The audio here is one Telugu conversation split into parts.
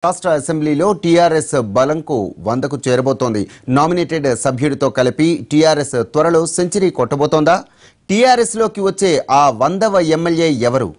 రాష్ట్ర అసెంబ్లీలో టీఆర్ఎస్ బలంకు 100కు చేరబోతోంది. నామినేటెడ్ సభ్యుడితో కలిపి టీఆర్ఎస్ త్వరలో సెంచరీ కొట్టబోతోందా? టీఆర్ఎస్ లోకి వచ్చే ఆ 100వ ఎమ్మెల్యే ఎవరు?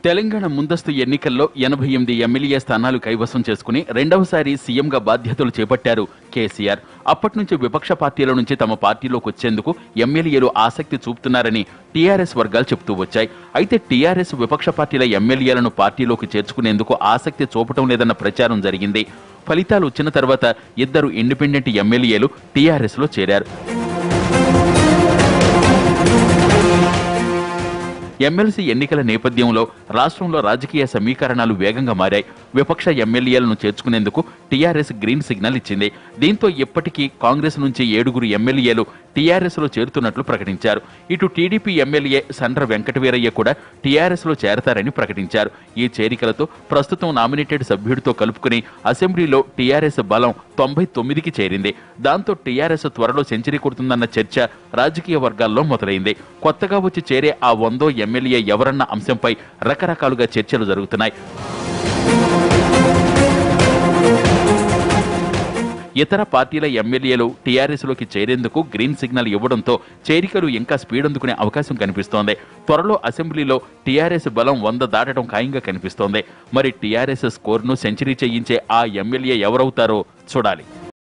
తెలంగాణ ముందస్తు ఎన్నికల్లో 88 ఎమ్మెల్యే స్థానాలు కైవసం చేసుకుని రెండవసారి సీఎంగా బాధ్యతలు చేపట్టారు కేసీఆర్. అప్పటి నుంచి విపక్ష పార్టీల నుంచి తమ పార్టీలోకి వచ్చేందుకు ఎమ్మెల్యేలు ఆసక్తి చూపుతున్నారని టీఆర్ఎస్ వర్గాలు చెబుతూ వచ్చాయి. అయితే టీఆర్ఎస్ విపక్ష పార్టీల ఎమ్మెల్యేలను పార్టీలోకి చేర్చుకునేందుకు ఆసక్తి చూపటం లేదన్న ప్రచారం జరిగింది. ఫలితాలు వచ్చిన తర్వాత 2 ఇండిపెండెంట్ ఎమ్మెల్యేలు టీఆర్ఎస్ లో చేరారు. ఎమ్మెల్సీ ఎన్నికల నేపథ్యంలో రాష్ట్రంలో రాజకీయ సమీకరణాలు వేగంగా మారాయి. విపక్ష ఎమ్మెల్యేలను చేర్చుకునేందుకు టీఆర్ఎస్ గ్రీన్ సిగ్నల్ ఇచ్చింది. దీంతో ఇప్పటికీ కాంగ్రెస్ నుంచి 7 ఎమ్మెల్యేలు టీఆర్ఎస్ లో చేరుతున్నట్లు ప్రకటించారు. ఇటు టీడీపీ ఎమ్మెల్యే సండ్ర వెంకటవీరయ్య కూడా టీఆర్ఎస్ లో చేరతారని ప్రకటించారు. ఈ చేరికలతో ప్రస్తుతం నామినేటెడ్ సభ్యుడితో కలుపుకుని అసెంబ్లీలో టీఆర్ఎస్ బలం 99కి చేరింది. దాంతో టీఆర్ఎస్ త్వరలో సెంచరీ కొడుతుందన్న చర్చ రాజకీయ వర్గాల్లో మొదలైంది. కొత్తగా వచ్చి చేరే ఆ 100వ ఎమ్మెల్యే ఎవరన్న అంశంపై రకరకాలుగా చర్చలు జరుగుతున్నాయి. ఇతర పార్టీల ఎమ్మెల్యేలు టీఆర్ఎస్ లోకి చేరేందుకు గ్రీన్ సిగ్నల్ ఇవ్వడంతో చేరికలు ఇంకా స్పీడ్ అందుకునే అవకాశం కనిపిస్తోంది. త్వరలో అసెంబ్లీలో టీఆర్ఎస్ బలం 100 దాటడం ఖాయంగా కనిపిస్తోంది. మరి టీఆర్ఎస్ స్కోర్ను సెంచరీ చేయించే ఆ ఎమ్మెల్యే ఎవరవుతారో చూడాలి.